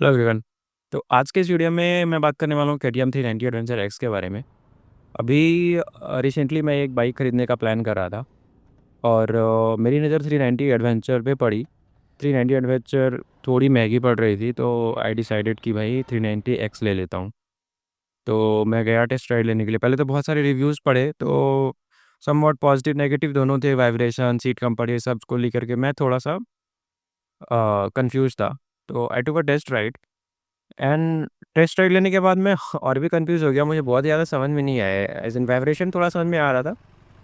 Hello everyone. तो आज के इस वीडियो में मैं बात करने वाला हूँ केटीएम 390 एडवेंचर एक्स के बारे में। अभी रिसेंटली मैं एक बाइक खरीदने का प्लान कर रहा था और मेरी नज़र 390 एडवेंचर पे पड़ी। 390 एडवेंचर थोड़ी महंगी पड़ रही थी, तो आई डिसाइडेड कि भाई 390 एक्स ले लेता हूँ। तो मैं गया टेस्ट राइड लेने के लिए। पहले तो बहुत सारे रिव्यूज़ पढ़े, तो समवॉट पॉजिटिव नेगेटिव दोनों थे। वाइब्रेशन, सीट कंफर्ट, ये सब को लेकर के मैं थोड़ा सा कंफ्यूज था। तो I took a test ride and test ride लेने के बाद मैं और भी कंफ्यूज हो गया। मुझे बहुत ज़्यादा समझ में नहीं आया। एज इन वाइब्रेशन थोड़ा समझ में आ रहा था,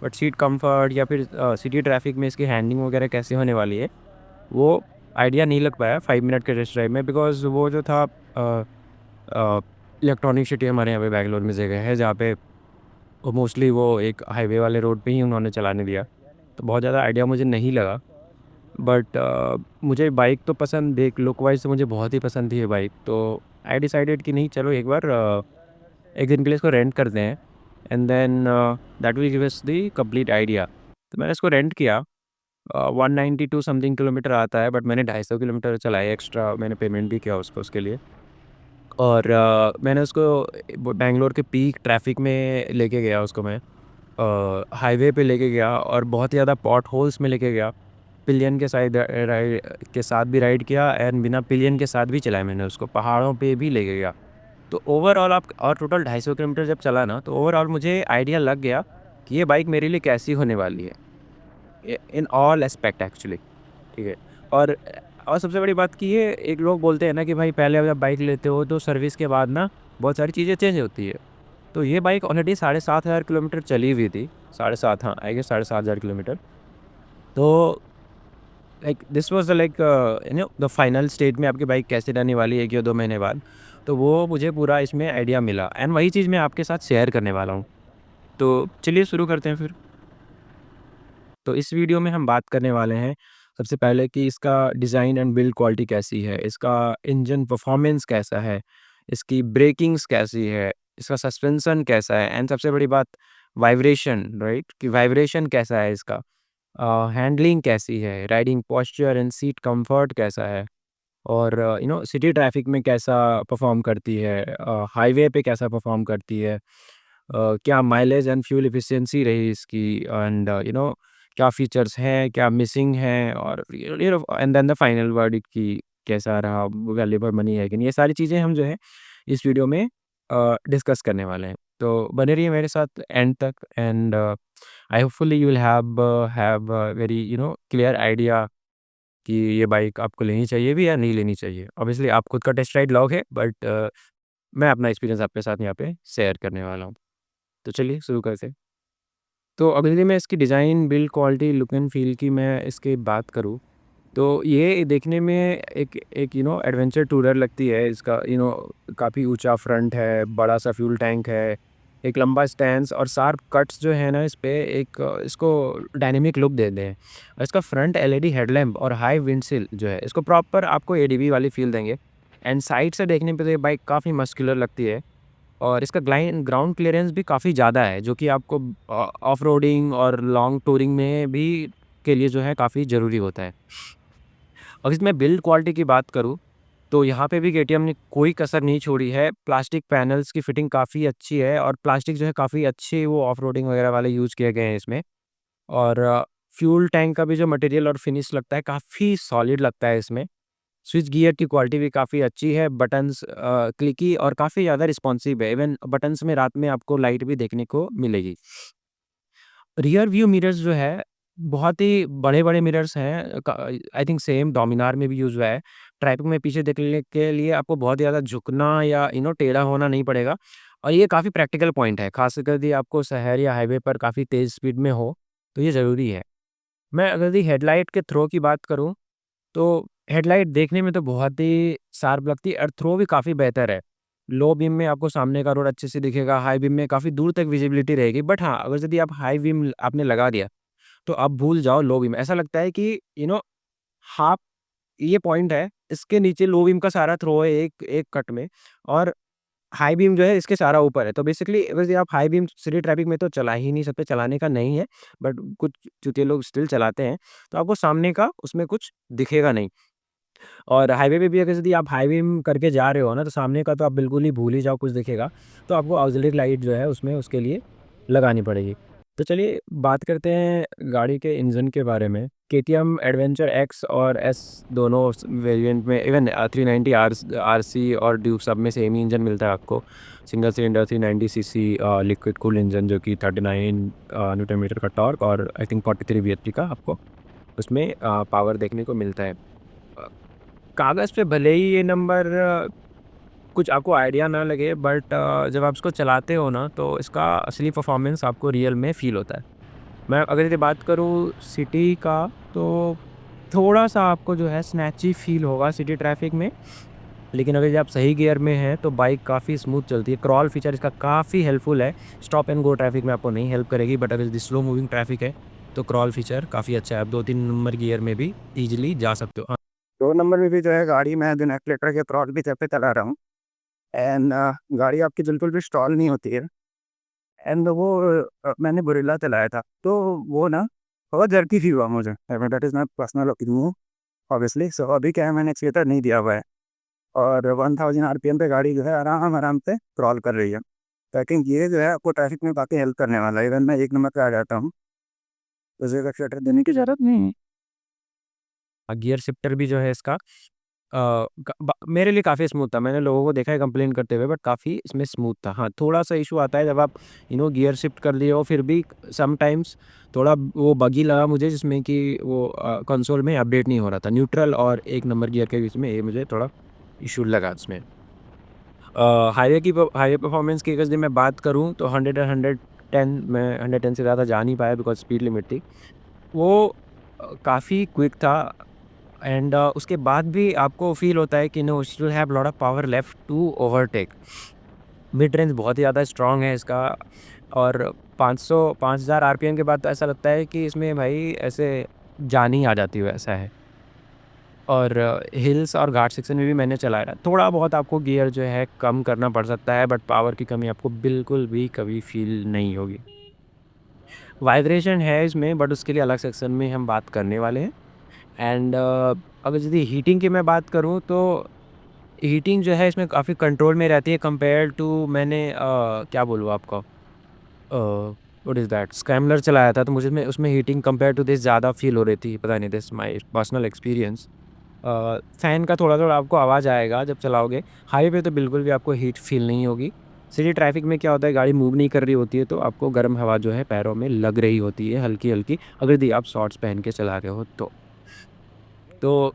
बट सीट कंफर्ट या फिर सिटी ट्रैफिक में इसकी हैंडलिंग वगैरह कैसे होने वाली है, वो आइडिया नहीं लग पाया 5 मिनट के टेस्ट ड्राइव में। बिकॉज वो जो था इलेक्ट्रॉनिक सिटी हमारे यहाँ पे बैंगलोर में जगह है जहाँ पे मोस्टली वो एक हाईवे वाले रोड पे ही उन्होंने चलाने दिया। तो बहुत ज़्यादा आइडिया मुझे नहीं लगा। बट मुझे बाइक तो पसंद, देख लुक वाइज तो मुझे बहुत ही पसंद थी ये बाइक। तो आई डिसाइडेड कि नहीं, चलो एक बार एक दिन के लिए इसको रेंट करते हैं and then that will give us the complete idea. तो मैंने इसको रेंट किया। 192 समथिंग किलोमीटर आता है, बट मैंने 250 किलोमीटर चलाए। एक्स्ट्रा मैंने पेमेंट भी किया उसको उसके लिए। और मैंने उसको बैंगलोर के पीक ट्रैफिक में लेके गया उसको मैं। हाईवे पे लेके गया और बहुत ज़्यादा पॉट होल्स में लेके गया। पिलियन के साथ राइड के साथ भी राइड किया एंड बिना पिलियन के साथ भी चलाया मैंने उसको। पहाड़ों पे भी लेके गया। तो ओवरऑल आप और टोटल 250 किलोमीटर जब चला ना, तो ओवरऑल मुझे आइडिया लग गया कि ये बाइक मेरे लिए कैसी होने वाली है इन ऑल एस्पेक्ट एक्चुअली। ठीक है। और और सबसे बड़ी बात कि ये एक लोग बोलते हैं ना कि भाई पहले जब बाइक लेते हो तो सर्विस के बाद ना बहुत सारी चीज़ें चेंज होती है। तो ये बाइक ऑलरेडी 7,500 किलोमीटर चली हुई थी। 7,500, हाँ आई गेस 7,500 किलोमीटर। तो like this was the like the final state में आपकी बाइक कैसे रहने वाली है 1 या 2 महीने बाद। तो वो मुझे पूरा इसमें आइडिया मिला एंड वही चीज़ मैं आपके साथ शेयर करने वाला हूँ। तो चलिए शुरू करते हैं फिर। तो इस वीडियो में हम बात करने वाले हैं सबसे पहले कि इसका डिज़ाइन एंड बिल्ड क्वालिटी कैसी है, इसका इंजन परफॉर्मेंस कैसा है, इसकी ब्रेकिंग्स कैसी है, इसका सस्पेंशन कैसा है एंड सबसे बड़ी बात वाइब्रेशन, राइट? कि वाइब्रेशन कैसा है इसका, हैंडलिंग कैसी है, riding posture and seat comfort कैसा है, और सिटी ट्रैफिक में कैसा परफॉर्म करती है, हाईवे पे कैसा परफॉर्म करती है, क्या माइलेज एंड फ्यूल एफिशिएंसी रही इसकी, एंड क्या फीचर्स हैं, क्या मिसिंग हैं, और and then the final verdict कि कैसा रहा, वैल्यू फॉर मनी है कि नहीं। ये सारी चीज़ें हम जो है इस वीडियो में डिस्कस करने वाले हैं। तो बने रहिए मेरे साथ एंड तक and I hopefully you will have very clear idea कि ये बाइक आपको लेनी चाहिए भी या नहीं लेनी चाहिए। ऑब्वियसली आप खुद का टेस्ट राइड लोगे, बट मैं अपना एक्सपीरियंस आपके साथ यहाँ पे शेयर करने वाला हूँ। तो चलिए शुरू करते हैं। तो अगर यदि मैं इसकी design, build quality, look and feel की मैं इसकी बात करूँ, तो ये देखने में एक एक एडवेंचर टूरर लगती है। इसका काफ़ी ऊँचा फ्रंट है, बड़ा-सा फ्यूल टैंक है, एक लंबा स्टैंस और शार्प कट्स जो है ना इस पे एक इसको डायनामिक लुक देते हैं। और इसका फ्रंट एलईडी हेडलैम्प और हाई विंडशील्ड जो है, इसको प्रॉपर आपको एडीबी वाली फ़ील देंगे। एंड साइड से देखने पे तो ये बाइक काफ़ी मस्कुलर लगती है और इसका ग्राउंड क्लीयरेंस भी काफ़ी ज़्यादा है, जो कि आपको ऑफ रोडिंग और लॉन्ग टूरिंग में भी के लिए जो है काफ़ी ज़रूरी होता है। और इसमें बिल्ड क्वालिटी की बात करूँ, तो यहाँ पे भी केटीएम ने कोई कसर नहीं छोड़ी है। प्लास्टिक पैनल्स की फिटिंग काफ़ी अच्छी है और प्लास्टिक जो है काफ़ी अच्छे वो ऑफ रोडिंग वगैरह वाले यूज़ किए गए हैं इसमें। और फ्यूल टैंक का भी जो मटेरियल और फिनिश लगता है काफ़ी सॉलिड लगता है इसमें। स्विच गियर की क्वालिटी भी काफ़ी अच्छी है। बटन्स क्लिकी और काफ़ी ज़्यादा रिस्पॉन्सिव है। इवन बटन्स में रात में आपको लाइट भी देखने को मिलेगी। रियर व्यू मिरर्स जो है, बहुत ही बड़े-बड़े मिरर्स हैं। आई थिंक सेम डोमिनार में भी यूज़ हुआ है। ट्रैफिक में पीछे देखने के लिए आपको बहुत ज़्यादा झुकना या टेढ़ा होना नहीं पड़ेगा और ये काफ़ी प्रैक्टिकल पॉइंट है। ख़ासकर यदि आपको शहर या हाईवे पर काफ़ी तेज़ स्पीड में हो, तो ये ज़रूरी है। मैं अगर यदि हेडलाइट के थ्रो की बात करूँ, तो हेडलाइट देखने में तो बहुत ही शार्प लगती है और थ्रो भी काफ़ी बेहतर है। लो बीम में आपको सामने का रोड अच्छे से दिखेगा, हाई बीम में काफ़ी दूर तक विजिबिलिटी रहेगी। बट हाँ, अगर यदि आप हाई बीम आपने लगा दिया, तो आप भूल जाओ लो बीम। ऐसा लगता है कि हाफ ये पॉइंट है, इसके नीचे लो बीम का सारा थ्रो है एक एक कट में और हाई बीम जो है इसके सारा ऊपर है। तो बेसिकली अगर यदि आप हाई बीम सिटी ट्रैफिक में तो चला ही नहीं सकते, चलाने का नहीं है, बट कुछ चूतिए लोग स्टिल चलाते हैं, तो आपको सामने का उसमें कुछ दिखेगा नहीं। और हाईवे पे भी अगर यदि आप हाईवे में करके जा रहे हो ना, तो सामने का तो आप बिल्कुल ही भूल ही जाओ कुछ दिखेगा। तो आपको ऑक्सिलरी लाइट जो है उसमें उसके लिए लगानी पड़ेगी। तो चलिए बात करते हैं गाड़ी के इंजन के बारे में। केटीएम एडवेंचर एक्स और एस दोनों वेरिएंट में, इवन 390 आरसी और ड्यूक सब में सेम ही इंजन मिलता है आपको। Single cylinder 390 CC liquid cool engine, जो कि 39 न्यूटन मीटर का टॉर्क और आई थिंक 43 bhp का आपको उसमें पावर देखने को मिलता है। अ, कागज़ पे भले ही ये नंबर कुछ आपको आइडिया ना लगे, बट जब आप इसको चलाते हो ना, तो इसका असली परफॉर्मेंस आपको रियल में फ़ील होता है। मैं अगर यदि बात करूँ सिटी का, तो थोड़ा-सा आपको जो है स्नैची फ़ील होगा सिटी ट्रैफ़िक में। लेकिन अगर आप सही गियर में हैं तो बाइक काफ़ी स्मूथ चलती है। क्रॉल फीचर इसका काफ़ी हेल्पफुल है। स्टॉप एंड गो ट्रैफ़िक में आपको नहीं हेल्प करेगी, बट अगर यदि स्लो मूविंग ट्रैफ़िक है तो क्रॉल फीचर काफ़ी अच्छा है। आप 2-3 नंबर गियर में भी ईज़िली जा सकते हो। हाँ। 2 नंबर में भी जो है गाड़ी मैं दिन एक्सीलेटर के थ्रॉटल की पे चला रहा हूँ। एंड गाड़ी आपकी बिल्कुल भी स्टॉल नहीं होती है। एंड वो मैंने गोरिल्ला चलाया था, तो वो ना बहुत जर्की फ़ील हुआ मुझे। That is my personal opinion obviously. So अभी क्या है, मैंने एक्सीलेटर नहीं दिया हुआ है और 1000 आरपीएम पे गाड़ी जो है आराम-आराम से क्रॉल कर रही है। तो आई थिंक ये जो है आपको ट्रैफिक में काफ़ी हेल्प करने वाला है। इवन मैं 1 नंबर पे आ जाता हूँ, तो मुझे एक्सीलेटर देने की ज़रूरत नहीं है। गियर शिफ्टर भी जो है इसका मेरे लिए काफ़ी स्मूथ था। मैंने लोगों को देखा है कंप्लेन करते हुए, बट काफ़ी इसमें स्मूथ था। हाँ, थोड़ा-सा इशू आता है जब आप गियर शिफ्ट कर लिए हो, फिर भी समटाइम्स थोड़ा वो बगी लगा मुझे, जिसमें कि वो कंसोल में अपडेट नहीं हो रहा था। न्यूट्रल और 1 नंबर गियर के बीच में ये मुझे थोड़ा इशू लगा उसमें। हाईवे परफॉर्मेंस की अगर मैं बात करूँ तो 100 एंड 110, मैं 110 से ज़्यादा जा नहीं पाया बिकॉज़ स्पीड लिमिट थी। वो काफ़ी क्विक था। एंड उसके बाद भी आपको फ़ील होता है कि no, still have lot of power left to overtake. Mid range बहुत ही ज़्यादा स्ट्रॉन्ग है इसका। और 5000 आरपीएम के बाद तो ऐसा लगता है कि इसमें भाई ऐसे जान ही आ जाती है, ऐसा है। और हिल्स और घाट सेक्शन में भी मैंने चलाया है। थोड़ा बहुत आपको गियर जो है कम करना पड़ सकता है, बट पावर की कमी आपको बिल्कुल भी कभी फ़ील नहीं होगी। वाइब्रेशन है इसमें, बट उसके लिए अलग सेक्शन में हम बात करने वाले हैं। एंड अगर यदि हीटिंग की मैं बात करूँ, तो हीटिंग जो है इसमें काफ़ी कंट्रोल में रहती है कंपेयर टू, मैंने क्या बोलूँ आपको, व्हाट इज़ दैट, स्क्रैम्बलर चलाया था, तो मुझे में उसमें हीटिंग कंपेयर टू दिस ज़्यादा फ़ील हो रही थी। पता नहीं, this my personal experience. Fan का थोड़ा-थोड़ा आपको आवाज़ आएगा जब चलाओगे। हाईवे पे तो बिल्कुल भी आपको हीट फ़ील नहीं होगी। सिटी ट्रैफ़िक में क्या होता है, गाड़ी मूव नहीं कर रही होती है, तो आपको गर्म हवा जो है पैरों में लग रही होती है हल्की-हल्की, अगर यदि आप शॉर्ट्स पहन के चला रहे हो तो। तो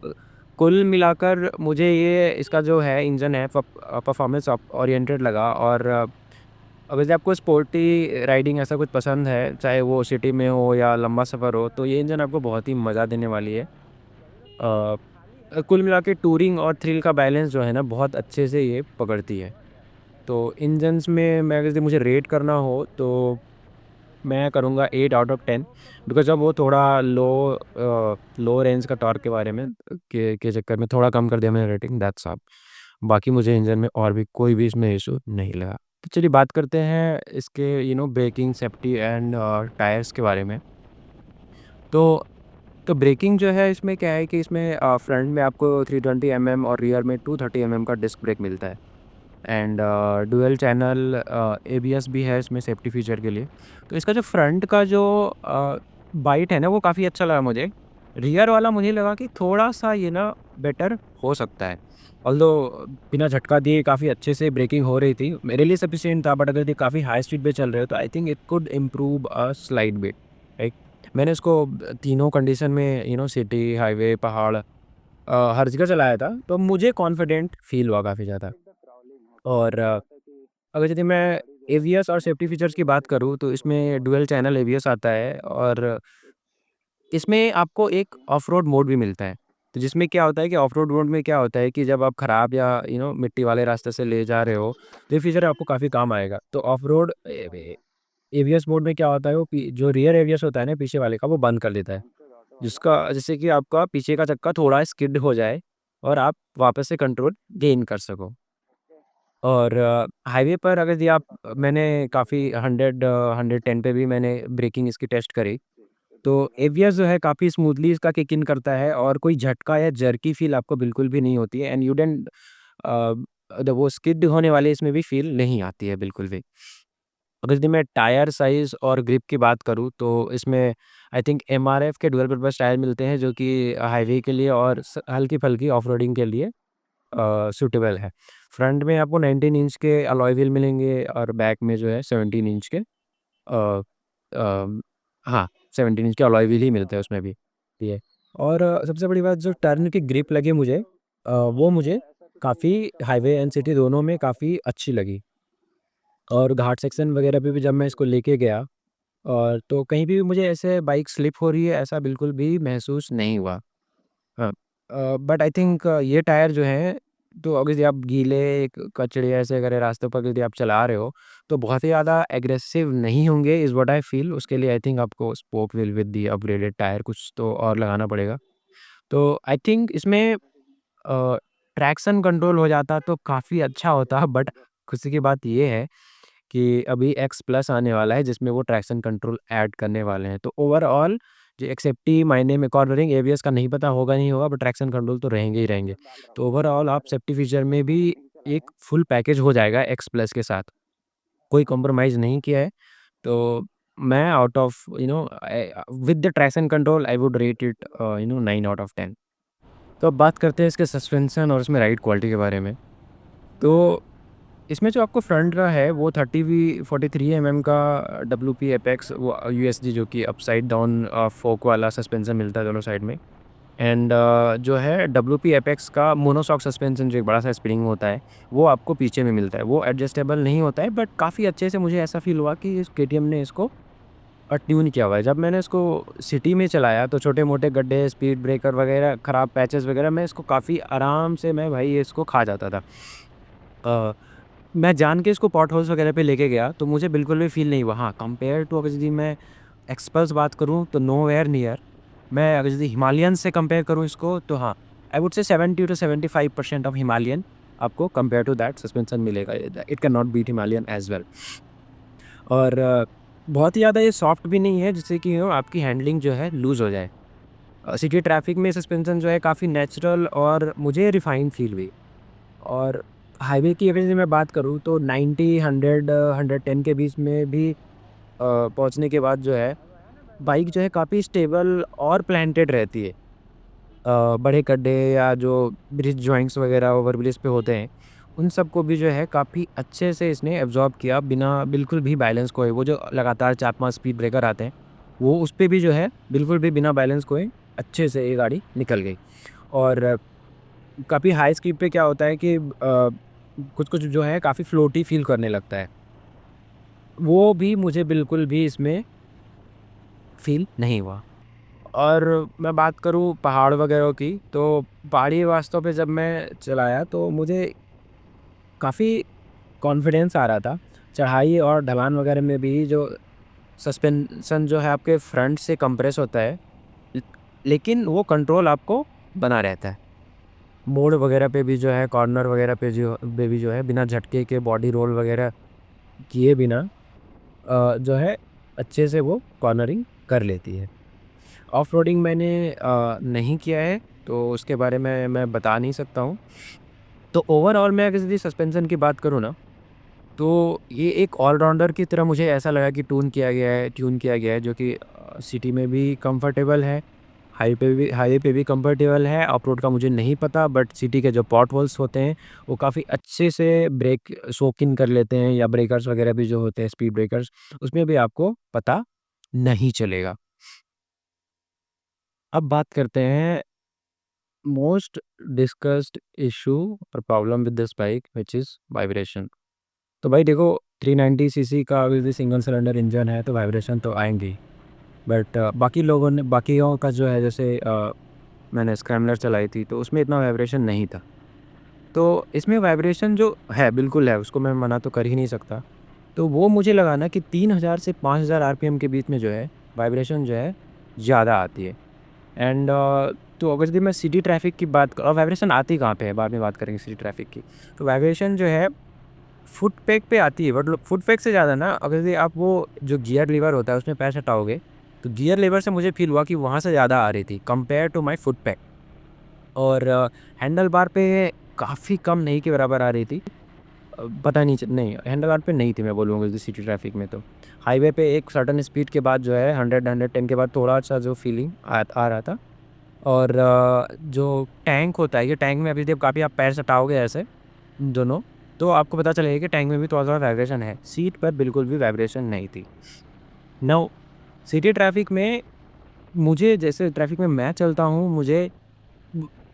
कुल मिलाकर मुझे ये इसका जो है इंजन है परफॉर्मेंस ओरिएंटेड लगा। और अगर जैसे आपको स्पोर्टी राइडिंग ऐसा कुछ पसंद है, चाहे वो सिटी में हो या लंबा सफ़र हो, तो ये इंजन आपको बहुत ही मज़ा देने वाली है। कुल मिला के टूरिंग और थ्रिल का बैलेंस जो है ना, बहुत अच्छे से ये पकड़ती है। तो इंजन्स में मैं अगर मुझे रेट करना हो, तो मैं करूँगा 8 आउट ऑफ 10, बिकॉज़ जब वो थोड़ा लो रेंज का टॉर्क के बारे में के चक्कर में थोड़ा कम कर दिया मैंने रेटिंग, दैट्स ऑल। बाकी मुझे इंजन में और भी कोई भी इसमें इश्यू नहीं लगा। तो चलिए बात करते हैं इसके ब्रेकिंग, सेफ्टी एंड टायर्स के बारे में। तो ब्रेकिंग जो है इसमें क्या है कि इसमें फ्रंट में आपको 320 mm और रियर में 230 mm का डिस्क ब्रेक मिलता है। एंड डुअल चैनल एबीएस भी है इसमें सेफ्टी फीचर के लिए। तो इसका जो फ्रंट का जो बाइट है ना, वो काफ़ी अच्छा लगा मुझे। रियर वाला मुझे लगा कि थोड़ा-सा ये ना बेटर हो सकता है। ऑल्दो बिना झटका दिए काफ़ी अच्छे से ब्रेकिंग हो रही थी। मेरे लिए सफिशिएंट था, बट अगर ये काफ़ी हाई स्पीड पे चल रहे हो, तो I think it could improve a slight bit, right? मैंने इसको तीनों कंडीशन में, सिटी, हाईवे, पहाड़, हर जगह चलाया था, तो मुझे कॉन्फिडेंट फ़ील हुआ काफ़ी ज़्यादा। और अगर यदि मैं एवीएस और सेफ्टी फीचर्स की बात करूँ, तो इसमें डुअल चैनल एवीएस आता है। और इसमें आपको एक ऑफ रोड मोड भी मिलता है। तो जिसमें क्या होता है कि ऑफ रोड मोड में क्या होता है कि जब आप खराब या मिट्टी वाले रास्ते से ले जा रहे हो, तो ये फीचर आपको काफ़ी काम आएगा। तो ऑफ रोड एवीएस मोड में क्या होता है, वो जो रियर एवीएस होता है ना पीछे वाले का, वो बंद कर देता है। जिसका जिससे कि आपका पीछे का चक्का थोड़ा स्किड हो जाए और आप वापस से कंट्रोल गेन कर सको। और हाईवे पर अगर ये आप मैंने काफ़ी 110 पे भी मैंने ब्रेकिंग इसकी टेस्ट करी। तो एवीएस जो है काफ़ी स्मूथली इसका किक इन करता है और कोई झटका या जर्की फ़ील आपको बिल्कुल भी नहीं होती है एंड यू डोंट अ, वो स्किड होने वाली इसमें भी फ़ील नहीं आती है बिल्कुल भी। अगर यदि मैं टायर साइज़ और ग्रिप की बात करूँ तो इसमें आई थिंक एमआरएफ के डुअल पर्पज़ टायर मिलते हैं जो कि हाईवे के लिए और हल्की-फुल्की ऑफ-रोडिंग के लिए सूटेबल है। फ्रंट में आपको 19 इंच के अलॉय व्हील मिलेंगे और बैक में जो है 17 इंच के अ, अम, हाँ, 17 इंच के अलॉय व्हील ही मिलते हैं उसमें भी। ये और सबसे बड़ी बात जो टर्न की ग्रिप लगी मुझे वो मुझे काफ़ी हाईवे एंड सिटी दोनों में काफ़ी अच्छी लगी। और घाट सेक्शन वगैरह पे भी जब मैं इसको लेके गया और तो कहीं भी मुझे ऐसे बाइक स्लिप हो रही है ऐसा बिल्कुल भी महसूस नहीं हुआ। हाँ, बट आई थिंक ये टायर जो हैं तो अगर यदि आप गीले कचड़े ऐसे अगर रास्तों पर यदि आप चला रहे हो तो बहुत ही ज़्यादा एग्रेसिव नहीं होंगे इज़ व्हाट आई फील। उसके लिए आई थिंक आपको spoke wheel with the upgraded tyre कुछ तो और लगाना पड़ेगा। तो आई थिंक इसमें ट्रैक्शन कंट्रोल हो जाता तो काफ़ी अच्छा होता बट खुशी की बात ये है कि अभी एक्स प्लस आने वाला है जिसमें वो ट्रैक्शन कंट्रोल ऐड करने वाले हैं। तो ओवरऑल जो एक सेफ्टी मायने में कॉर्नरिंग एबीएस का नहीं पता होगा नहीं होगा बट ट्रैक्शन कंट्रोल तो रहेंगे ही रहेंगे। तो ओवरऑल आप सेफ्टी फीचर में भी एक फुल पैकेज हो जाएगा एक्स प्लस के साथ। कोई कॉम्प्रोमाइज़ नहीं किया है। तो मैं out of with the traction control I would rate it 9 out of 10। तो अब बात करते हैं इसके सस्पेंशन और इसमें राइड क्वालिटी के बारे में। तो इसमें जो आपको फ्रंट का है वो 43 एमएम का डब्ल्यूपी एपेक्स वो यूएसडी जो कि अपसाइड डाउन फोक वाला सस्पेंशन मिलता है दोनों साइड में एंड जो है डब्ल्यूपी एपेक्स का मोनोशॉक सस्पेंशन जो एक बड़ा सा स्प्रिंग होता है वो आपको पीछे में मिलता है। वो एडजस्टेबल नहीं होता है बट काफ़ी अच्छे से मुझे ऐसा फील हुआ कि इस केटीएम ने इसको ट्यून किया हुआ है। जब मैंने इसको सिटी में चलाया तो छोटे मोटे गड्ढे स्पीड ब्रेकर वगैरह ख़राब पैचेस वगैरह मैं इसको काफ़ी आराम से मैं भाई इसको खा जाता था। अ, मैं जान के इसको पॉट होल्स वगैरह पे लेके गया तो मुझे बिल्कुल भी फ़ील नहीं हुआ। हाँ, कंपेयर टू अगर यदि मैं एक्सपल्स बात करूँ तो नोवेयर नियर। मैं अगर यदि हिमालयन से कंपेयर करूँ इसको तो हाँ, आई would say 70 to 75% of Himalayan आपको कंपेयर टू दैट सस्पेंशन मिलेगा। It can not beat Himalayan as well. और बहुत ही ज़्यादा ये सॉफ्ट भी नहीं है जिससे कि आपकी हैंडलिंग जो है लूज़ हो जाए। सिटी ट्रैफिक में सस्पेंशन जो है काफ़ी नेचुरल और मुझे रिफाइंड फ़ील हुई। और हाईवे की अगर यदि मैं बात करूँ तो 90, 100, 110 के बीच में भी पहुँचने के बाद जो है, बाइक जो है काफ़ी स्टेबल और प्लांटेड रहती है। बड़े गड्ढे या जो ब्रिज जॉइंट्स वगैरह ओवरब्रिज पे होते हैं, उन सबको भी जो है काफ़ी अच्छे से इसने एब्ज़ॉर्ब किया बिना बिल्कुल भी बैलेंस खोए। वो जो लगातार 4-5 स्पीड ब्रेकर आते हैं, वो उस पे भी जो है बिल्कुल भी बिना बैलेंस खोए अच्छे से ये गाड़ी निकल गई। और काफ़ी हाई स्पीड पे क्या होता है कि कुछ-कुछ जो है काफ़ी फ्लोटी फ़ील करने लगता है। वो भी मुझे बिल्कुल भी इसमें फ़ील नहीं हुआ। और मैं बात करूँ पहाड़ वगैरह की, तो पहाड़ी रास्तों पे जब मैं चलाया तो मुझे काफ़ी कॉन्फिडेंस आ रहा था। चढ़ाई और ढलान वगैरह में भी जो सस्पेंशन जो है आपके फ्रंट से कंप्रेस होता है, ल लेकिन वो कंट्रोल आपको बना रहता है। मोड़ वगैरह पे भी जो है कॉर्नर वगैरह पे भी जो है बिना झटके के बॉडी रोल वगैरह किए बिना जो है अच्छे से वो कॉर्नरिंग कर लेती है। ऑफ-रोडिंग मैंने नहीं किया है, तो उसके बारे में मैं बता नहीं सकता हूँ। तो ओवरऑल मैं अगर यदि सस्पेंशन की बात करूँ ना, तो ये एक ऑल-राउंडर की तरह मुझे ऐसा लगा कि ट्यून किया गया है जो कि सिटी में भी कंफर्टेबल है, हाईवे पे भी कंफर्टेबल है। ऑफ-रोड का मुझे नहीं पता बट सिटी के जो पॉट होल्स होते हैं, वो काफ़ी अच्छे से ब्रेक सोक इन कर लेते हैं या ब्रेकर्स वगैरह भी जो होते हैं स्पीड ब्रेकर्स, उसमें भी आपको पता नहीं चलेगा। अब बात करते हैं मोस्ट डिस्कस्ड इश्यू और problem with this bike which is vibration. तो भाई देखो 390 सीसी का अगर सिंगल सिलेंडर इंजन है तो वाइब्रेशन तो आएँगे ही। बट बाकियों का जो है जैसे मैंने स्क्रैम्बलर चलाई थी तो उसमें इतना वाइब्रेशन नहीं था। तो इसमें वाइब्रेशन जो है बिल्कुल है, उसको मैं मना तो कर ही नहीं सकता। तो वो मुझे लगा ना कि 3000 से 5000 आरपीएम के बीच में जो है वाइब्रेशन जो है ज़्यादा आती है। एंड तो अगर यदि मैं सिटी ट्रैफ़िक की बात और वाइब्रेशन आती कहाँ पे है, बाद में बात करेंगे सिटी ट्रैफ़िक की। तो वाइब्रेशन जो है फुट पेग पे आती है, मतलब फुट पेग से ज़्यादा ना अगर यदि आप वो जो गियर लीवर होता है उसमें पैर सटाओगे, तो गियर लीवर से मुझे फ़ील हुआ कि वहाँ से ज़्यादा आ रही थी compare to my foot peg. और हैंडल बार पे काफ़ी कम नहीं के बराबर आ रही थी। पता नहीं हैंडल बार पे नहीं थी, मैं बोलूँगा सिटी ट्रैफिक में तो। हाईवे पे एक सर्टेन स्पीड के बाद जो है 100-110 के बाद थोड़ा-सा जो फ़ीलिंग आ रहा था। और जो टैंक होता है, ये टैंक में अभी जब काफ़ी आप पैर सटाओगे ऐसे दोनों, तो आपको पता चलेगा कि टैंक में भी थोड़ा-सा वाइब्रेशन है। सीट पर बिल्कुल भी वाइब्रेशन नहीं थी। नाउ सिटी ट्रैफिक में मुझे जैसे ट्रैफिक में मैं चलता हूँ, मु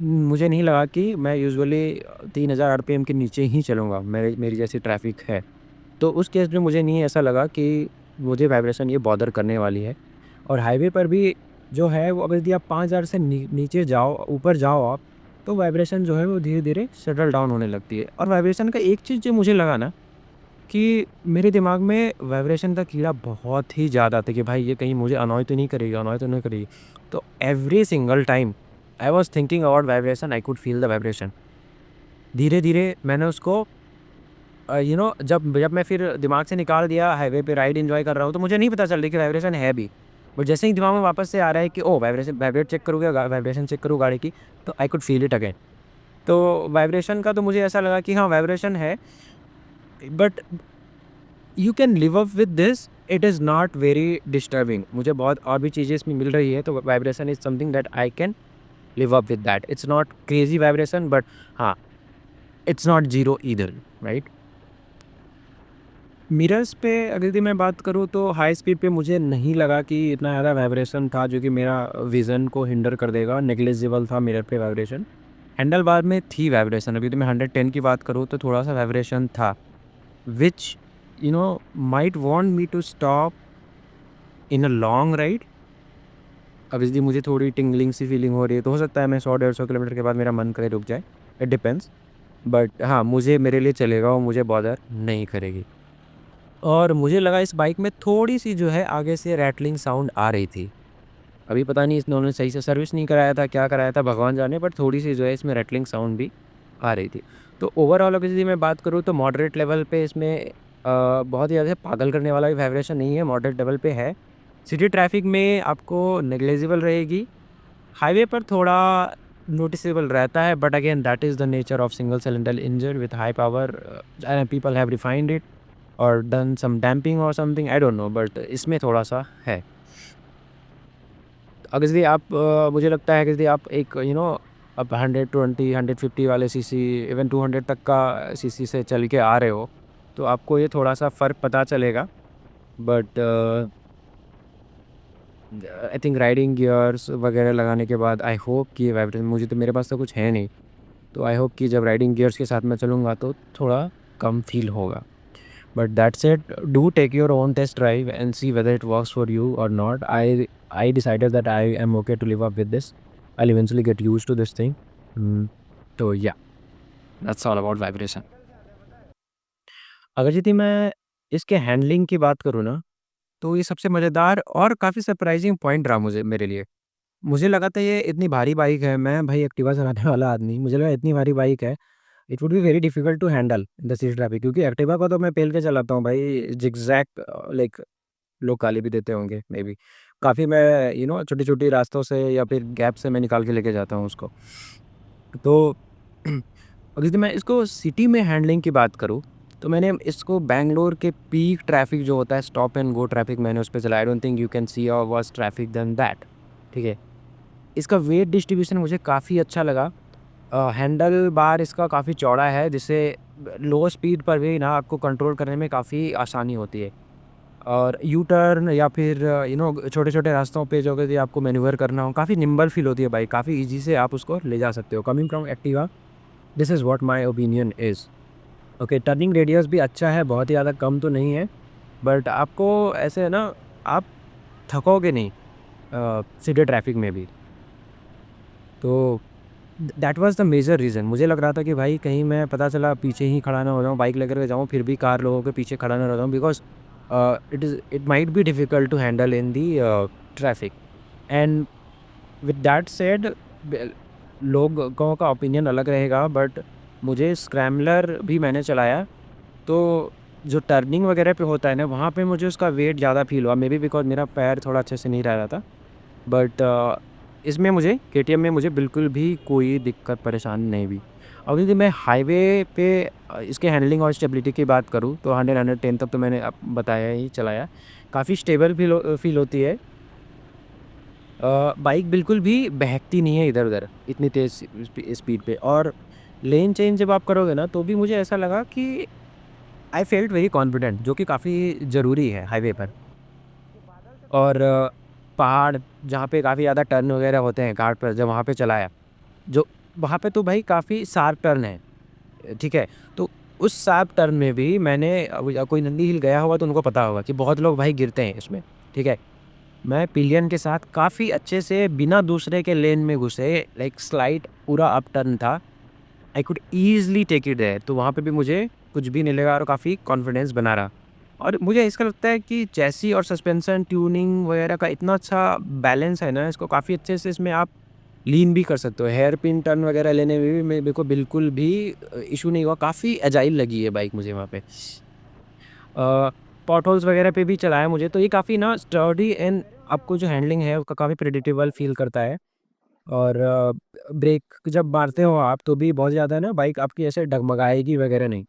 मुझे नहीं लगा कि मैं यूजुअली 3000 आरपीएम के नीचे ही चलूँगा, मेरी मेरी जैसी ट्रैफिक है। तो उस केस में मुझे नहीं ऐसा लगा कि मुझे वाइब्रेशन ये बॉदर करने वाली है। और हाईवे पर भी जो है वो अगर यदि आप 5000 से नीचे जाओ, ऊपर जाओ आप, तो वाइब्रेशन जो है वो धीरे-धीरे सेटल डाउन होने लगती है। और वाइब्रेशन का एक चीज़ जो मुझे लगा ना कि मेरे दिमाग में वाइब्रेशन का कीड़ा बहुत ही ज़्यादा था कि भाई ये कहीं मुझे अनॉय तो नहीं करेगी, अनॉय तो नहीं करेगी। तो every single time I was thinking about vibration, I could feel the vibration. धीरे-धीरे मैंने उसको जब मैं फिर दिमाग से निकाल दिया, हाईवे पे राइड एन्जॉय कर रहा हूँ, तो मुझे नहीं पता चल रही कि वाइब्रेशन है भी। बट जैसे ही दिमाग में वापस से आ रहा है कि ओह! वाइब्रेट चेक करूँ क्या, वाइब्रेशन चेक करूँ गाड़ी की, तो I could feel it again. तो वाइब्रेशन का तो मुझे ऐसा लगा कि हाँ, वाइब्रेशन है, but you can live up with this, it is not very disturbing. मुझे बहुत और भी चीज़ें इसमें मिल रही है, तो vibration is something that I can live up with that. It's not crazy vibration, but हाँ, it's not zero either, right? Mirrors पे अगर यदि मैं बात करूँ तो हाई स्पीड पे मुझे नहीं लगा कि इतना ज़्यादा वाइब्रेशन था जो कि मेरा विज़न को हिंडर कर देगा, नेग्लिजिबल था मिरर पे वाइब्रेशन। हैंडल बार में थी वाइब्रेशन, अभी तो मैं 110 की बात करूँ तो थोड़ा-सा वाइब्रेशन था, which might want me to stop in a long ride. अब यदि मुझे थोड़ी टिंगलिंग सी फीलिंग हो रही है, तो हो सकता है मैं 100-150 किलोमीटर के बाद मेरा मन करे रुक जाए, इट डिपेंड्स। बट हाँ, मुझे मेरे लिए चलेगा और मुझे बॉदर नहीं करेगी। और मुझे लगा इस बाइक में थोड़ी-सी जो है आगे से रैटलिंग साउंड आ रही थी। अभी पता नहीं इन्होंने सही से सर्विस नहीं कराया था, क्या कराया था भगवान जाने, बट थोड़ी-सी जो है इसमें रैटलिंग साउंड भी आ रही थी। तो ओवरऑल अगर यदि मैं बात करूँ तो मॉडरेट लेवल पे इसमें बहुत ही ज़्यादा पागल करने वाला भी वाइब्रेशन नहीं है, मॉडरेट लेवल पे है। सिटी ट्रैफिक में आपको नेग्लिजिबल रहेगी, हाईवे पर थोड़ा नोटिसेबल रहता है, but again that is the nature of single cylinder engine with high power and people have refined it और डन सम डैम्पिंग और something, I don't know, but इसमें थोड़ा-सा है। अगर यदि आप मुझे लगता है कि यदि आप एक आप 120, 150 वाले सीसी, इवन 200 तक का सीसी से चल के आ रहे हो, तो आपको ये थोड़ा-सा फ़र्क पता चलेगा। But I think riding gears वगैरह लगाने के बाद आई होप कि ये वाइब्रेशन, मुझे तो मेरे पास तो कुछ है नहीं, तो आई होप कि जब राइडिंग गियर्स के साथ मैं चलूँगा तो थोड़ा कम फ़ील होगा। But that said, do take your own test drive and see whether it works for you or not. I decided that I am okay to live up with this. I'll eventually get used to this thing. Mm, तो yeah, that's all about vibration. अगर यदि मैं इसके handling की बात करूँ ना, तो ये सबसे मज़ेदार और काफ़ी सरप्राइजिंग पॉइंट रहा मेरे लिए। मुझे लगा था ये इतनी भारी बाइक है, मैं भाई एक्टिवा चलाने वाला आदमी, मुझे लगा इतनी भारी बाइक है, it would be very difficult to handle in the city traffic, क्योंकि एक्टिवा को तो मैं पेल के चलाता हूँ भाई, जिगजैग, लाइक लोग गाली भी देते होंगे मे बी। काफ़ी मैं छोटी-छोटी रास्तों से या फिर गैप से मैं निकाल के लेके जाता हूँ उसको। तो अगर यदि मैं इसको सिटी में हैंडलिंग की बात करूँ, तो मैंने इसको बैंगलोर के पीक ट्रैफ़िक जो होता है, स्टॉप एंड गो ट्रैफ़िक, मैंने उस पे चलाया। I don't think you can see a worst traffic than that, ठीक है? इसका वेट डिस्ट्रीब्यूशन मुझे काफ़ी अच्छा लगा। हैंडल बार इसका काफ़ी चौड़ा है, जिससे लो स्पीड पर भी ना आपको कंट्रोल करने में काफ़ी आसानी होती है। और यू टर्न या फिर छोटे-छोटे रास्तों पे जो यदि आपको मैन्यूवर करना हो, काफ़ी निम्बल फ़ील होती है बाइक, काफ़ी ईज़ी से आप उसको ले जा सकते हो। Coming from Activa, this is what my opinion is. Okay, turning radius भी अच्छा है, बहुत ही ज़्यादा कम तो नहीं है, बट आपको ऐसे है ना, आप थकोगे नहीं सिटी ट्रैफिक में भी। तो that was the major reason. मुझे लग रहा था कि भाई कहीं मैं पता चला पीछे ही खड़ा ना हो जाऊँ, बाइक लेकर के जाऊँ, फिर भी कार लोगों के पीछे खड़ा ना रह जाऊँ, because it might be difficult to handle in the traffic. And with that said, ब लोगों का ओपिनियन अलग रहेगा, बट मुझे स्क्रैम्बलर भी मैंने चलाया, तो जो टर्निंग वगैरह पे होता है ना, वहाँ पे मुझे उसका वेट ज़्यादा फ़ील हुआ, मे बी बिकॉज़ मेरा पैर थोड़ा अच्छे से नहीं रह रहा था। बट इसमें मुझे केटीएम में मुझे बिल्कुल भी कोई दिक्कत परेशानी नहीं हुई। और यदि मैं हाईवे पे इसके हैंडलिंग और स्टेबिलिटी की बात करूँ तो 110 तक तो मैंने बताया ही चलाया। काफ़ी स्टेबल फ़ील होती है। बाइक बिल्कुल भी बहकती नहीं है इधर-उधर इतनी तेज़ स्पीड पे। और लेन चेंज जब आप करोगे ना, तो भी मुझे ऐसा लगा कि आई फेल्ट वेरी कॉन्फिडेंट, जो कि काफ़ी ज़रूरी है हाईवे पर। और पहाड़ जहाँ पे काफ़ी ज़्यादा टर्न वगैरह होते हैं घाट पर, जब वहाँ पे चलाया, जो वहाँ पे तो भाई काफ़ी शार्प टर्न है, ठीक है? तो उस शार्प टर्न में भी मैंने कोई नंदी हिल गया होगा तो उनको पता होगा कि बहुत लोग भाई गिरते हैं इसमें, ठीक है? मैं पिलियन के साथ काफ़ी अच्छे से बिना दूसरे के लेन में घुसे, लाइक स्लाइड पूरा अप टर्न था। I could easily take it there, तो वहाँ पे भी मुझे कुछ भी नहीं लगा और काफ़ी कॉन्फिडेंस बना रहा। और मुझे इसका लगता है कि चैसी और सस्पेंशन ट्यूनिंग वगैरह का इतना अच्छा बैलेंस है ना, इसको काफ़ी अच्छे से इसमें आप लीन भी कर सकते हो। हेयर पिन टर्न वगैरह लेने में भी मेरे को बिल्कुल भी इश्यू नहीं हुआ, काफ़ी एजाइल लगी है बाइक मुझे वहाँ पे। पॉटहोल्स वगैरह पे भी चलाया मुझे, तो ये काफ़ी ना स्टर्डी एंड आपको जो हैंडलिंग है उसका काफ़ी प्रेडिक्टेबल फ़ील करता है। और ब्रेक जब मारते हो आप तो भी बहुत ज़्यादा ना बाइक आपकी ऐसे डगमगाएगी वगैरह नहीं।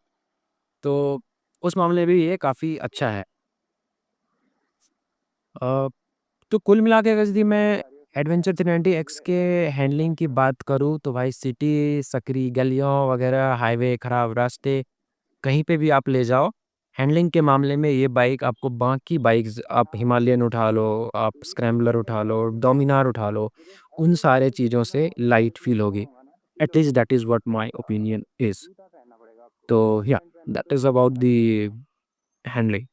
तो उस मामले में भी ये काफ़ी अच्छा है। अ, तो कुल मिला के अगर यदि मैं एडवेंचर 390 एक्स के हैंडलिंग की बात करूँ तो भाई सिटी, सकरी गलियों वगैरह, हाईवे, खराब रास्ते, कहीं पे भी आप ले जाओ, हैंडलिंग के मामले में ये बाइक आपको बाकी बाइक्स, आप हिमालयन उठा लो, आप स्क्रैम्बलर उठा लो, डोमिनार उठा लो, उन सारे चीज़ों से लाइट फ़ील होगी। At least that is what my opinion is. तो या that is about the handling.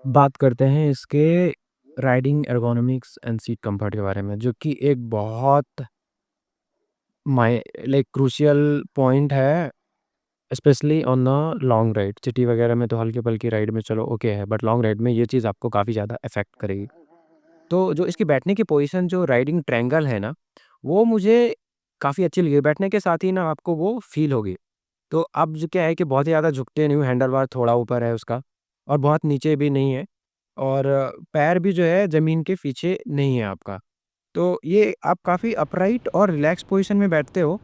बात करते हैं इसके riding ergonomics and seat comfort के बारे में, जो कि एक बहुत माय लाइक क्रूशियल पॉइंट है, specially on a long ride. City वगैरह में तो हल्की-फुल्की राइड में चलो ओके है, बट लॉन्ग राइड में ये चीज़ आपको काफ़ी ज़्यादा अफ़ेक्ट करेगी। तो जो इसकी बैठने की पोज़ीशन, जो राइडिंग ट्रायंगल है ना, वो मुझे काफ़ी अच्छी लगी। बैठने के साथ ही ना आपको वो फ़ील होगी। तो अब जो क्या है कि बहुत ही ज़्यादा झुकते नहीं हो, हैंडल बार थोड़ा ऊपर है उसका और बहुत नीचे भी नहीं है। और पैर भी जो है ज़मीन के पीछे नहीं है आपका। तो ये आप काफ़ी अपराइट और रिलैक्स पोज़ीशन में बैठते हो,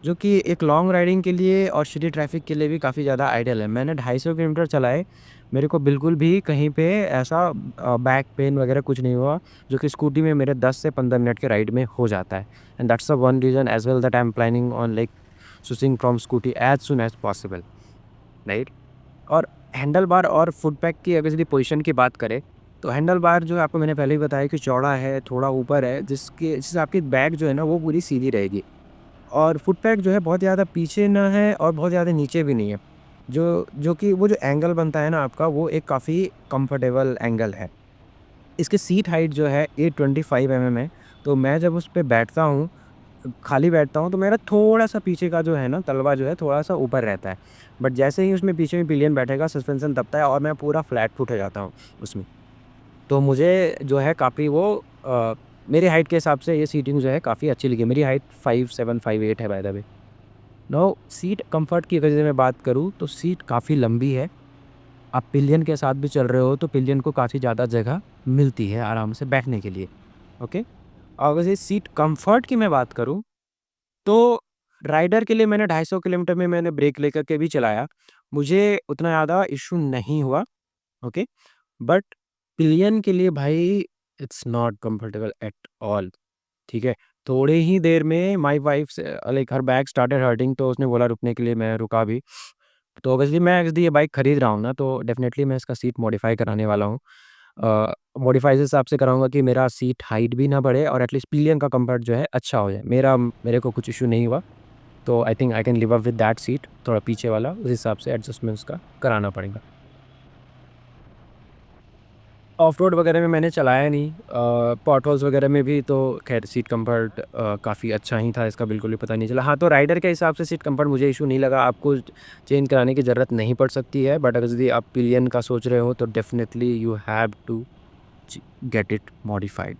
जो कि एक लॉन्ग राइडिंग के लिए और सिटी ट्रैफ़िक के लिए भी काफ़ी ज़्यादा आइडियल है। मैंने 250 किलोमीटर चलाए, मेरे को बिल्कुल भी कहीं पे ऐसा बैक पेन वगैरह कुछ नहीं हुआ, जो कि स्कूटी में मेरे 10 से 15 मिनट के राइड में हो जाता है। And that's the one reason as well that I am planning on like switching from scooty as soon as possible, right? और हैंडल बार और फुट पैक की अगर यदि पोजीशन की बात करें, तो हैंडल बार जो है आपको मैंने पहले ही बताया कि चौड़ा है, थोड़ा ऊपर है, जिससे आपकी बैक जो है ना वो पूरी सीधी रहेगी। और फुट पैक जो है बहुत ज़्यादा पीछे ना है और बहुत ज़्यादा नीचे भी नहीं है। जो कि वो जो एंगल बनता है ना आपका, वो एक काफ़ी कंफर्टेबल एंगल है। इसकी सीट हाइट जो है 825 है, तो मैं जब उस पे बैठता हूँ, खाली बैठता हूँ, तो मेरा थोड़ा-सा पीछे का जो है ना तलवा जो है थोड़ा-सा ऊपर रहता है। बट जैसे ही उसमें पीछे में पिलियन बैठेगा, सस्पेंशन दबता है और मैं पूरा फ्लैट फुट हो जाता हूँ उसमें। तो मुझे जो है काफ़ी वो मेरी हाइट के हिसाब से ये सीटिंग जो है काफ़ी अच्छी लगी। मेरी हाइट 5'7", 5'8" है by the way. Now seat comfort की अगर जैसे मैं बात करूँ तो सीट काफ़ी लंबी है। आप पिलियन के साथ भी चल रहे हो तो पिलियन को काफ़ी ज़्यादा जगह मिलती है आराम से बैठने के लिए, ओके? और अगर ये सीट कम्फर्ट की मैं बात करूँ, तो राइडर के लिए मैंने 250 किलोमीटर में मैंने ब्रेक लेकर के भी चलाया। मुझे उतना ज़्यादा इश्यू नहीं हुआ, ओके? बट पिलियन के लिए भाई it's not comfortable at all, ठीक है? थोड़े ही देर में माय वाइफ से like her back started hurting, तो उसने बोला रुकने के लिए, मैं रुका भी। तो ऑब्वियसली मैं यदि ये बाइक खरीद रहा हूँ ना, तो डेफ़िनेटली मैं इसका सीट मॉडिफ़ाई कराने वाला हूँ। मॉडिफ़ाई इस हिसाब से कराऊँगा कि मेरा सीट हाइट भी ना बढ़े और एटलीस्ट पिलियन का कम्फर्ट जो है अच्छा हो जाए। मेरे को कुछ इश्यू नहीं हुआ, तो आई think I can live up with that seat, थोड़ा पीछे वाला, उस हिसाब से एडजस्टमेंट उसका कराना पड़ेगा। ऑफ-रोड वगैरह में मैंने चलाया नहीं, पॉटहोल्स वगैरह में भी तो ख़ैर सीट कम्फर्ट काफ़ी अच्छा ही था, इसका बिल्कुल भी पता नहीं चला। हाँ, तो राइडर के हिसाब से सीट कम्फर्ट मुझे इश्यू नहीं लगा, आपको चेंज कराने की ज़रूरत नहीं पड़ सकती है, बट अगर यदि आप पिलियन का सोच रहे हो तो डेफ़िनेटली यू हैव टू च गेट इट मॉडिफाइड।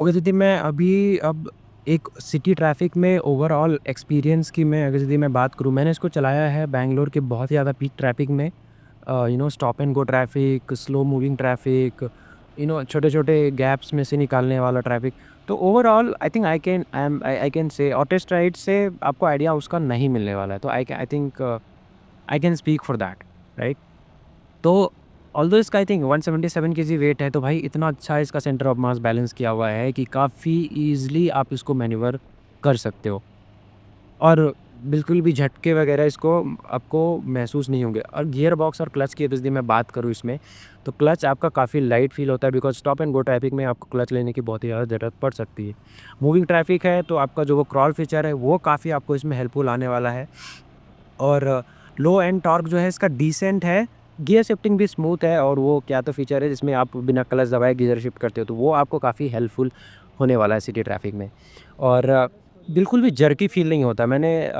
और यदि मैं अभी अब एक सिटी ट्रैफ़िक में ओवरऑल एक्सपीरियंस की मैं अगर यदि मैं बात करूँ, मैंने इसको चलाया है बैंगलोर के बहुत ही ज़्यादा पीक ट्रैफ़िक में। Stop and go traffic, slow moving traffic, छोटे-छोटे गैप्स में से निकालने वाला ट्रैफ़िक। तो overall I think I can say hottest ride से आपको आइडिया उसका नहीं मिलने वाला है। तो आई think I can speak for that, right? तो ऑल्दो इसका आई थिंक 177 केजी वेट है, तो भाई इतना अच्छा इसका सेंटर ऑफ मास बैलेंस किया हुआ है कि काफ़ी ईज़िली आप इसको मैन्यूवर कर सकते हो। और बिल्कुल भी झटके वगैरह इसको आपको महसूस नहीं होंगे। और गियर बॉक्स और क्लच की यदि मैं बात करूँ इसमें, तो क्लच आपका काफ़ी लाइट फ़ील होता है because stop and go traffic में आपको क्लच लेने की बहुत ही ज़्यादा ज़रूरत पड़ सकती है। मूविंग ट्रैफ़िक है तो आपका जो वो क्रॉल फीचर है वो काफ़ी आपको इसमें हेल्पफुल आने वाला है। और लो एंड टॉर्क जो है इसका डिसेंट है, गियर शिफ्टिंग भी स्मूथ है, और वो क्या तो फीचर है जिसमें आप बिना क्लच दबाए गियर शिफ्ट करते हो, तो वो आपको काफ़ी हेल्पफुल होने वाला है सिटी ट्रैफ़िक में। और बिल्कुल भी जर्की फ़ील नहीं होता। मैंने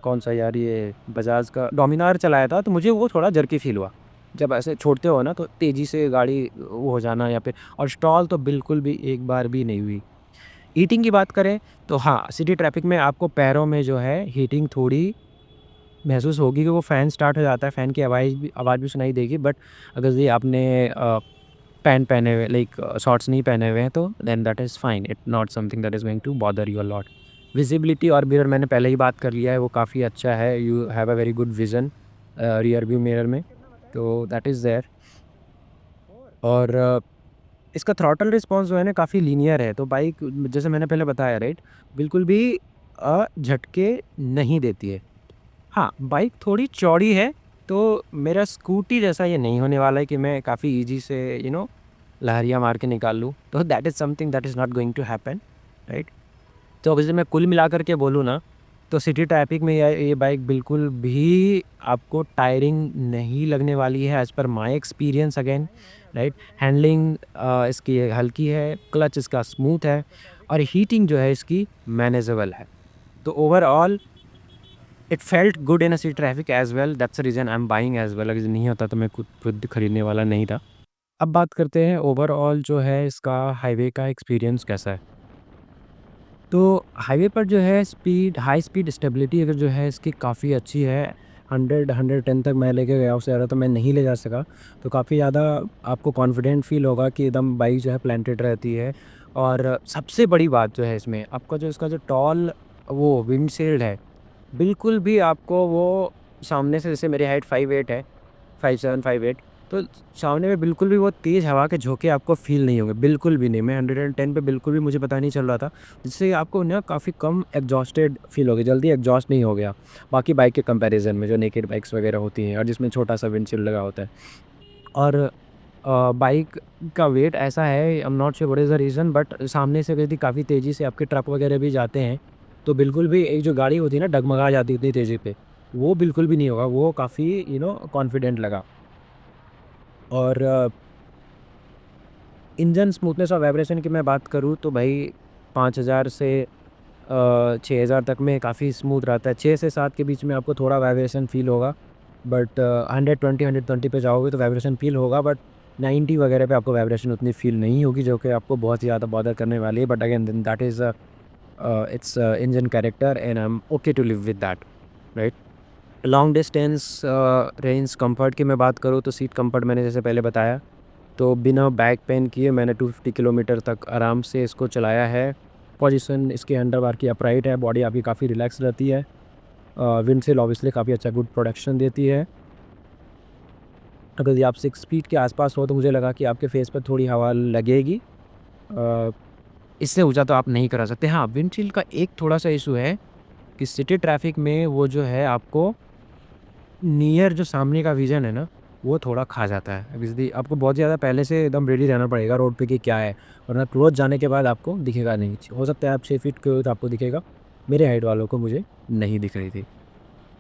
कौन-सा यार ये बजाज का डोमिनार चलाया था, तो मुझे वो थोड़ा जर्की फ़ील हुआ। जब ऐसे छोड़ते हो ना तो तेज़ी से गाड़ी वो हो जाना, या फिर और स्टॉल तो बिल्कुल भी एक बार भी नहीं हुई। हीटिंग की बात करें तो हाँ, सिटी ट्रैफ़िक में आपको पैरों में जो है हीटिंग थोड़ी महसूस होगी कि वो फ़ैन स्टार्ट हो जाता है, फ़ैन की आवाज़ भी सुनाई देगी। बट अगर ये आपने पैंट पहने हुए लाइक शॉर्ट्स नहीं पहने हुए हैं, तो then that is fine, it not something that is going to bother you a lot. Visibility और मिरर मैंने पहले ही बात कर लिया है, वो काफ़ी अच्छा है, you have a very good vision rear view mirror में, तो दैट इज़ देयर। और इसका थ्रॉटल रिस्पॉन्स जो है ना काफ़ी लीनियर है, तो बाइक जैसे मैंने पहले बताया, राइट, बिल्कुल भी झटके नहीं देती है। हाँ, बाइक थोड़ी चौड़ी है, तो मेरा स्कूटी जैसा ये नहीं होने वाला है कि मैं काफ़ी ईज़ी से लहरियाँ मार के निकाल लूँ। तो that is something that is not going to happen, right? तो अगर मैं कुल मिलाकर के बोलूँ ना, तो सिटी ट्रैफ़िक में ये बाइक बिल्कुल भी आपको टायरिंग नहीं लगने वाली है as per my experience again, right? Handling इसकी हल्की है, क्लच इसका स्मूथ है, और हीटिंग जो है इसकी मैनेजेबल है। तो overall it felt good in a city traffic as well, that's the reason I am buying as well. अगर नहीं होता तो मैं खुद खुद खरीदने वाला नहीं था। अब बात करते हैं ओवरऑल जो है इसका हाईवे का एक्सपीरियंस कैसा है। तो हाईवे पर जो है स्पीड हाई स्पीड स्टेबिलिटी अगर जो है इसकी काफ़ी अच्छी है। 100-110 तक मैं लेके गया, उससे ज़्यादा तो मैं नहीं ले जा सका। तो काफ़ी ज़्यादा आपको कॉन्फिडेंट फ़ील होगा कि एकदम बाइक जो है प्लांटेड रहती है। और सबसे बड़ी बात जो है इसमें आपका जो इसका जो टॉल वो विंडशील्ड है, बिल्कुल भी आपको वो सामने से, जैसे मेरी हाइट 5'8" है, 5'7", 5'8", तो सामने में बिल्कुल भी वो तेज़ हवा के झोंके आपको फ़ील नहीं होंगे, बिल्कुल भी नहीं। मैं 110 पे बिल्कुल भी मुझे पता नहीं चल रहा था, जिससे आपको ना काफ़ी कम एग्जॉस्टेड फ़ील होगी, जल्दी एग्जॉस्ट नहीं हो गया, बाकी बाइक के कंपैरिज़न में जो नेकेड बाइक्स वगैरह होती हैं और जिसमें छोटा-सा विंडशील्ड लगा होता है। और बाइक का वेट ऐसा है, I am not sure what is the reason, but सामने से यदि काफ़ी तेज़ी से आपके ट्रक वगैरह भी जाते हैं, तो बिल्कुल भी एक जो गाड़ी होती है ना डगमगा जाती है इतनी तेज़ी पे, वो बिल्कुल भी नहीं होगा, वो काफ़ी कॉन्फिडेंट लगा। और इंजन स्मूथनेस और वाइब्रेशन की मैं बात करूँ तो भाई 5000 से 6000 तक में काफ़ी स्मूथ रहता है। 6 से 7 के बीच में आपको थोड़ा वाइब्रेशन फ़ील होगा, बट 120 पे जाओगे तो वाइब्रेशन फ़ील होगा, बट 90 वगैरह पे आपको वाइब्रेशन उतनी फ़ील नहीं होगी जो कि आपको बहुत ही ज़्यादा बॉदर करने वाली है। But again then that is its engine character and I am okay to live with that, right? Long distance range comfort की मैं बात करूँ तो सीट कंफर्ट मैंने जैसे पहले बताया, तो बिना बैक पेन किए मैंने 250 किलोमीटर तक आराम से इसको चलाया है। पोजीशन इसके हैंडलबार की अपराइट है, बॉडी आपकी काफ़ी रिलैक्स रहती है। विंडशील्ड ऑब्वियसली काफ़ी अच्छा गुड प्रोटेक्शन देती है। अगर ये आप 6 फीट के आसपास हो तो मुझे लगा कि आपके फेस पर थोड़ी हवा लगेगी। अ, इससे ऊँचा तो आप नहीं करा सकते। हाँ, विंडशील्ड का एक थोड़ा-सा इश्यू है कि सिटी ट्रैफिक में वो जो है आपको नियर जो सामने का विज़न है ना, वो थोड़ा खा जाता है। अब इसलिए आपको बहुत ज़्यादा पहले से एकदम रेडी रहना पड़ेगा रोड पे कि क्या है, वरना क्लोज़ जाने के बाद आपको दिखेगा नहीं। हो सकता है आप 6 फीट के हो तो आपको दिखेगा, मेरे हाइट वालों को मुझे नहीं दिख रही थी।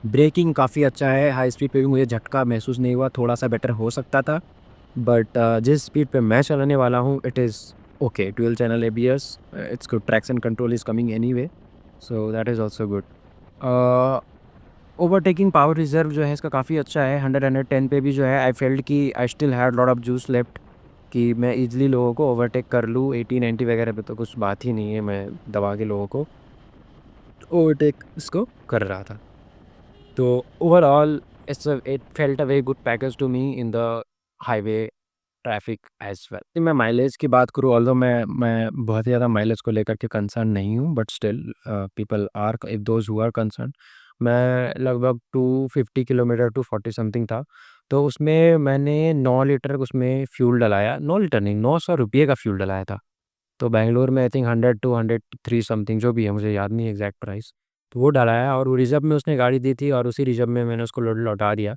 ब्रेकिंग काफ़ी अच्छा है, हाई स्पीड पे भी मुझे झटका महसूस नहीं हुआ, थोड़ा-सा बेटर हो सकता था। बट जिस स्पीड पे मैं चलाने वाला हूँ, it is okay, dual channel ABS, it's good, traction control is coming anyway, so that is also good. A overtaking power reserve जो है इसका काफ़ी अच्छा है। 100-110 पे भी जो है आई फेल्ट कि I still had lot of juice left. कि मैं ईज़िली लोगों को ओवरटेक कर लूँ। 80-90 वगैरह पे तो कुछ बात ही नहीं है, मैं दबा के लोगों को ओवरटेक इसको कर रहा था। तो overall it felt a very good package to me in the highway traffic as well. मैं माइलेज की बात करूँ, ऑल्दो मैं बहुत ही ज़्यादा माइलेज को लेकर के कंसर्न नहीं हूँ, but still people are, if those who are concern. मैं लगभग 250 किलोमीटर टू 40 समथिंग था, तो उसमें मैंने 9 लीटर उसमें फ्यूल डलाया, 9 लीटर नहीं, ₹900 का फ्यूल डलाया था। तो बैंगलोर में आई थिंक 100 टू 103 समथिंग जो भी है, मुझे याद नहीं एग्जैक्ट प्राइस। तो वो डलाया और वो रिज़र्व में उसने गाड़ी दी थी और उसी रिज़र्व में मैंने उसको लौटा दिया।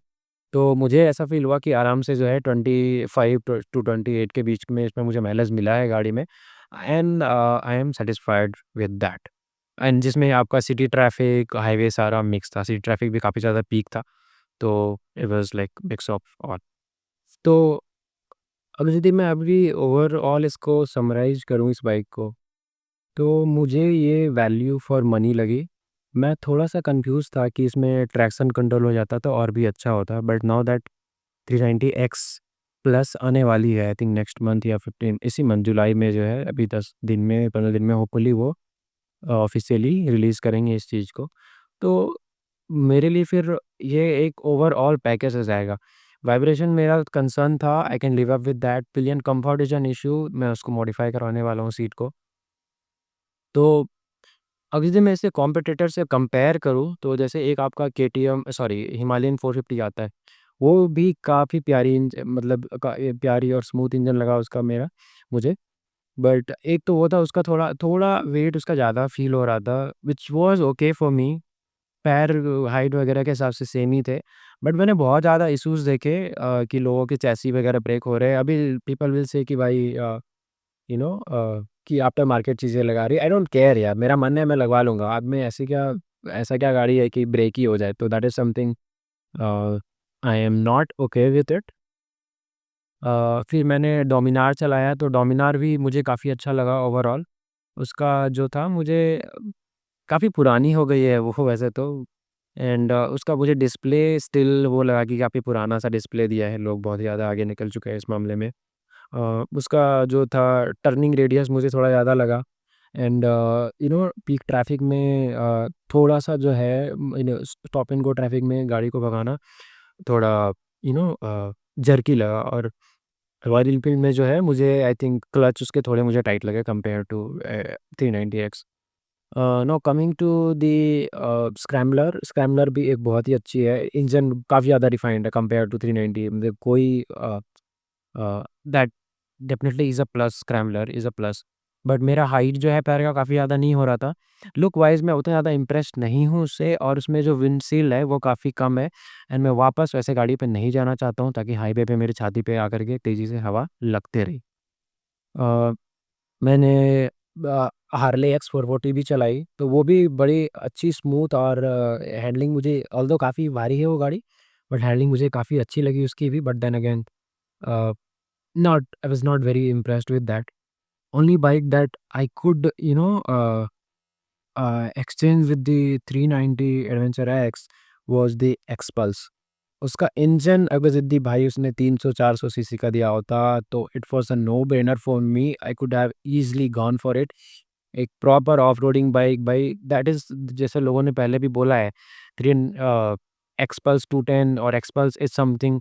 तो मुझे ऐसा फ़ील हुआ कि आराम से जो है 25 टू 28 के बीच में इसमें मुझे माइलेज मिला है गाड़ी में, and I M satisfied with that. And जिसमें आपका सिटी ट्रैफ़िक, हाईवे सारा मिक्स था, सिटी ट्रैफ़िक भी काफ़ी ज़्यादा पीक था, तो it was like mix of all. तो अब यदि मैं अभी ओवरऑल इसको समराइज़ करूँ इस बाइक को, तो मुझे ये वैल्यू फॉर मनी लगी। मैं थोड़ा-सा कन्फ्यूज़ था कि इसमें ट्रैक्शन कंट्रोल हो जाता तो और भी अच्छा होता, but now that 390 x plus आने वाली है, आई थिंक नेक्स्ट मंथ या 15 इसी मंथ जुलाई में जो है, अभी 10 दिन में 15 दिन में होपफुली वो ऑफ़िशियली रिलीज़ करेंगे इस चीज़ को। तो मेरे लिए फिर ये एक ओवरऑल पैकेज हो जाएगा। वाइब्रेशन मेरा कंसर्न था, आई can live up with that. Pillion comfort is an issue, मैं उसको मॉडिफ़ाई करवाने वाला हूँ सीट को। तो अब यदि मैं इसे कॉम्पिटिटर से कंपेयर करूँ, तो जैसे एक आपका केटीएम सॉरी हिमालयन 450 आता है, वो भी काफ़ी प्यारी मतलब प्यारी और स्मूथ इंजन लगा उसका मेरा मुझे। बट एक तो वो था, उसका थोड़ा थोड़ा वेट उसका ज़्यादा फ़ील हो रहा था, which was okay for me. पैर हाइट वगैरह के हिसाब से सेम ही थे। बट मैंने बहुत ज़्यादा इश्यूज़ देखे कि लोगों के चैसी वगैरह ब्रेक हो रहे हैं। अभी पीपल विल से कि भाई कि आफ्टर मार्केट चीज़ें लगा रही है। आई डोंट केयर यार, मेरा मन है मैं लगवा लूँगा। अब मैं ऐसा क्या गाड़ी है कि ब्रेक ही हो जाए, तो that is something I am not okay with it. फिर मैंने डोमिनार चलाया, तो डोमिनार भी मुझे काफ़ी अच्छा लगा ओवरऑल। उसका जो था मुझे काफ़ी पुरानी हो गई है वो वैसे तो, एंड उसका मुझे डिस्प्ले स्टिल वो लगा कि काफ़ी पुराना सा डिस्प्ले दिया है, लोग बहुत ज़्यादा आगे निकल चुके हैं इस मामले में। उसका जो था टर्निंग रेडियस मुझे थोड़ा ज़्यादा लगा, एंड पीक ट्रैफिक में थोड़ा-सा जो है स्टॉप एंड गो ट्रैफिक में गाड़ी को भगाना थोड़ा जर्की लगा। और रॉयल एनफील्ड में जो है मुझे आई थिंक क्लच उसके थोड़े मुझे टाइट लगे compare to 390 X. Now coming to the scrambler, scrambler भी एक बहुत ही अच्छी है, इंजन काफ़ी ज़्यादा रिफाइंड है कंपेयर टू 390, मतलब कोई that definitely is a plus, scrambler is a plus. But मेरा हाइट जो है पैर का काफ़ी ज़्यादा नहीं हो रहा था। लुक वाइज़ मैं उतना ज़्यादा इम्प्रेस्ड नहीं हूँ उससे, और उसमें जो विंडशील्ड है वो काफ़ी कम है, एंड मैं वापस वैसे गाड़ी पे नहीं जाना चाहता हूँ ताकि हाईवे पे मेरी छाती पे आकर के तेज़ी से हवा लगते रही। अ, मैंने हार्ले एक्स 440 भी चलाई, तो वो भी बड़ी अच्छी स्मूथ और हैंडलिंग मुझे, ऑल्दो काफ़ी भारी है वो गाड़ी, बट हैंडलिंग मुझे काफ़ी अच्छी लगी उसकी भी। But then again not I was not very impressed with that. Only bike that I could, exchange with the 390 Adventure X was the X-Pulse. उसका इंजन अगर यदि भाई उसने 300-400 सीसी का दिया होता, तो it was a no brainer for me, I could have easily gone for it. एक प्रॉपर ऑफ-रोडिंग बाइक भाई, दैट इज़ जैसे लोगों ने पहले भी बोला है, 3 एक्सपल्स 210 और XPulse is something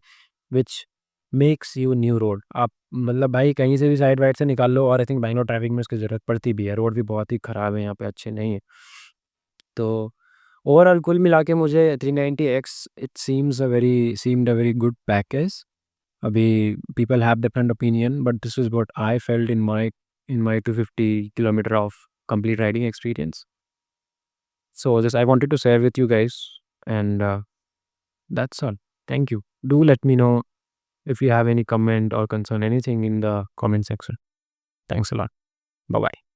which makes you new road. आप मतलब भाई कहीं से भी साइड वाइड से निकाल लो, और आई थिंक बैंगलोर ट्रैफिक में उसकी ज़रूरत पड़ती भी है, रोड भी बहुत ही ख़राब है यहाँ पे, अच्छे नहीं है। तो ओवरऑल कुल मिला के मुझे 390 X it seemed a very good package. अभी people have different opinion, but this is what I felt in my 250 kilometre of complete riding experience. So just I wanted to share with you guys, and that's all. Thank you. Do let me know if you have any comment or concern, anything in the comment section. Thanks a lot. Bye bye.